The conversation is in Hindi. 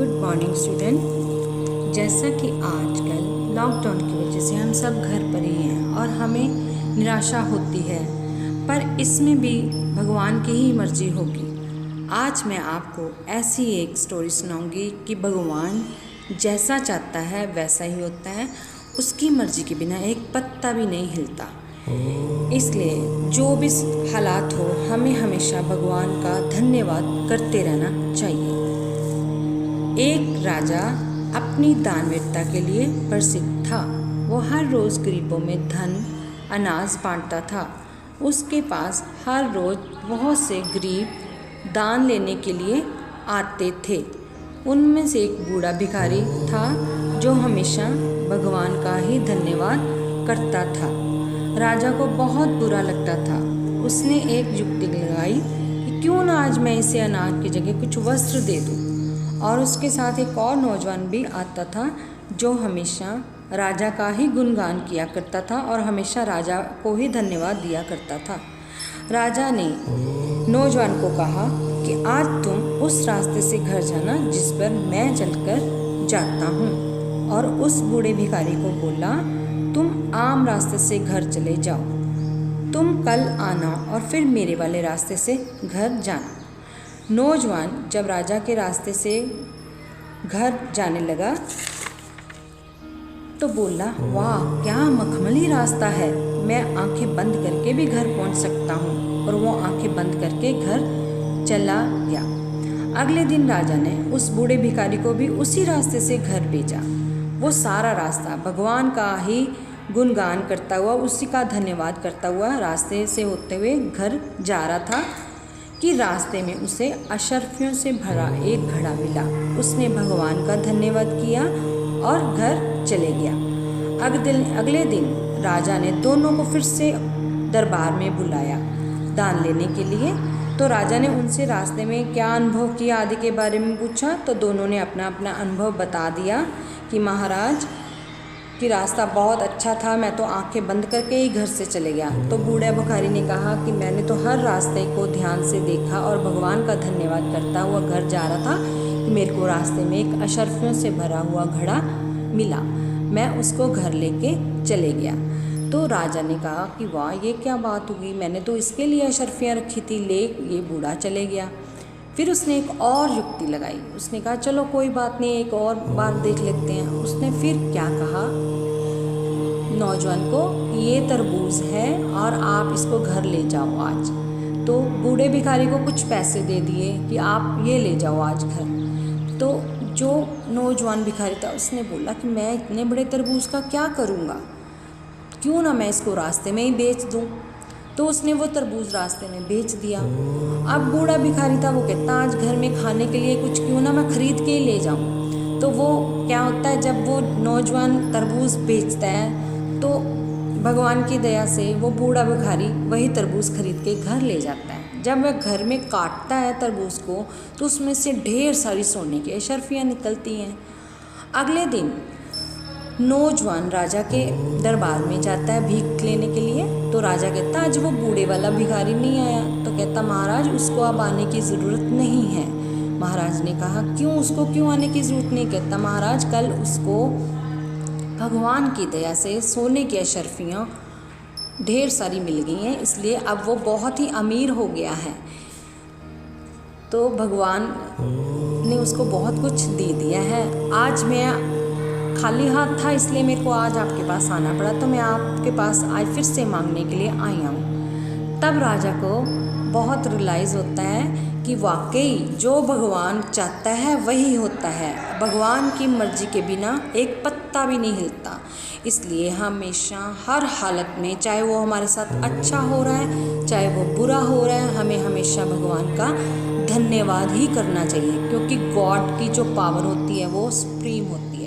Good morning student. जैसा कि आजकल लॉकडाउन की वजह से हम सब घर पर ही हैं और हमें निराशा होती है, पर इसमें भी भगवान की ही मर्जी होगी। आज मैं आपको ऐसी एक स्टोरी सुनाऊंगी कि भगवान जैसा चाहता है वैसा ही होता है, उसकी मर्जी के बिना एक पत्ता भी नहीं हिलता। इसलिए जो भी हालात हो, हमें हमेशा भगवान का धन्यवाद करते रहना चाहिए। एक राजा अपनी दानवीरता के लिए प्रसिद्ध था। वो हर रोज़ गरीबों में धन अनाज बांटता था। उसके पास हर रोज़ बहुत से गरीब दान लेने के लिए आते थे। उनमें से एक बूढ़ा भिखारी था जो हमेशा भगवान का ही धन्यवाद करता था। राजा को बहुत बुरा लगता था। उसने एक युक्ति लगाई कि क्यों ना आज मैं इसे अनाज की जगह कुछ वस्त्र दे दूं। और उसके साथ एक और नौजवान भी आता था जो हमेशा राजा का ही गुणगान किया करता था और हमेशा राजा को ही धन्यवाद दिया करता था। राजा ने नौजवान को कहा कि आज तुम उस रास्ते से घर जाना जिस पर मैं चलकर जाता हूँ, और उस बूढ़े भिखारी को बोला, तुम आम रास्ते से घर चले जाओ, तुम कल आना और फिर मेरे वाले रास्ते से घर जाना। नौजवान जब राजा के रास्ते से घर जाने लगा तो बोला, वाह क्या मखमली रास्ता है, मैं आंखें बंद करके भी घर पहुंच सकता हूं। और वो आंखें बंद करके घर चला गया। अगले दिन राजा ने उस बूढ़े भिखारी को भी उसी रास्ते से घर भेजा। वो सारा रास्ता भगवान का ही गुणगान करता हुआ, उसी का धन्यवाद करता हुआ रास्ते से होते हुए घर जा रहा था कि रास्ते में उसे अशर्फियों से भरा एक घड़ा मिला। उसने भगवान का धन्यवाद किया और घर चले गया। अगले दिन राजा ने दोनों को फिर से दरबार में बुलाया दान लेने के लिए। तो राजा ने उनसे रास्ते में क्या अनुभव किया आदि के बारे में पूछा। तो दोनों ने अपना अपना अनुभव बता दिया कि महाराज कि रास्ता बहुत अच्छा था, मैं तो आंखें बंद करके ही घर से चले गया। तो बूढ़ा भिखारी ने कहा कि मैंने तो हर रास्ते को ध्यान से देखा और भगवान का धन्यवाद करता हुआ घर जा रहा था कि मेरे को रास्ते में एक अशर्फियों से भरा हुआ घड़ा मिला, मैं उसको घर लेके चले गया। तो राजा ने कहा कि वाह ये क्या बात होगी, मैंने तो इसके लिए अशर्फियाँ रखी थी, ले ये बूढ़ा चले गया। फिर उसने एक और युक्ति लगाई। उसने कहा चलो कोई बात नहीं, एक और बार देख लेते हैं। उसने फिर क्या कहा नौजवान को, ये तरबूज है और आप इसको घर ले जाओ आज। तो बूढ़े भिखारी को कुछ पैसे दे दिए कि आप ये ले जाओ आज घर। तो जो नौजवान भिखारी था उसने बोला कि मैं इतने बड़े तरबूज का क्या करूँगा, क्यों ना मैं इसको रास्ते में ही बेच दूँ। तो उसने वो तरबूज रास्ते में बेच दिया। अब बूढ़ा भिखारी था, वो कहता आज घर में खाने के लिए कुछ क्यों ना मैं ख़रीद के ही ले जाऊं। तो वो क्या होता है, जब वो नौजवान तरबूज बेचता है तो भगवान की दया से वो बूढ़ा भिखारी वही तरबूज खरीद के घर ले जाता है। जब वह घर में काटता है तरबूज को तो उसमें से ढेर सारी सोने की अशर्फियाँ निकलती हैं। अगले दिन नौजवान राजा के दरबार में जाता है भीख लेने के लिए। तो राजा कहता आज वो बूढ़े वाला भिखारी नहीं आया। तो कहता महाराज उसको अब आने की ज़रूरत नहीं है। महाराज ने कहा क्यों, उसको क्यों आने की ज़रूरत नहीं। कहता महाराज कल उसको भगवान की दया से सोने की अशर्फियाँ ढेर सारी मिल गई हैं, इसलिए अब वो बहुत ही अमीर हो गया है। तो भगवान ने उसको बहुत कुछ दे दिया है। आज मैं खाली हाथ था इसलिए मेरे को आज आपके पास आना पड़ा, तो मैं आपके पास आज फिर से मांगने के लिए आई हूँ। तब राजा को बहुत रियलाइज़ होता है कि वाकई जो भगवान चाहता है वही होता है। भगवान की मर्जी के बिना एक पत्ता भी नहीं हिलता। इसलिए हमेशा हर हालत में, चाहे वो हमारे साथ अच्छा हो रहा है चाहे वो बुरा हो रहा है, हमें हमेशा भगवान का धन्यवाद ही करना चाहिए, क्योंकि गॉड की जो पावर होती है वो सुप्रीम होती है।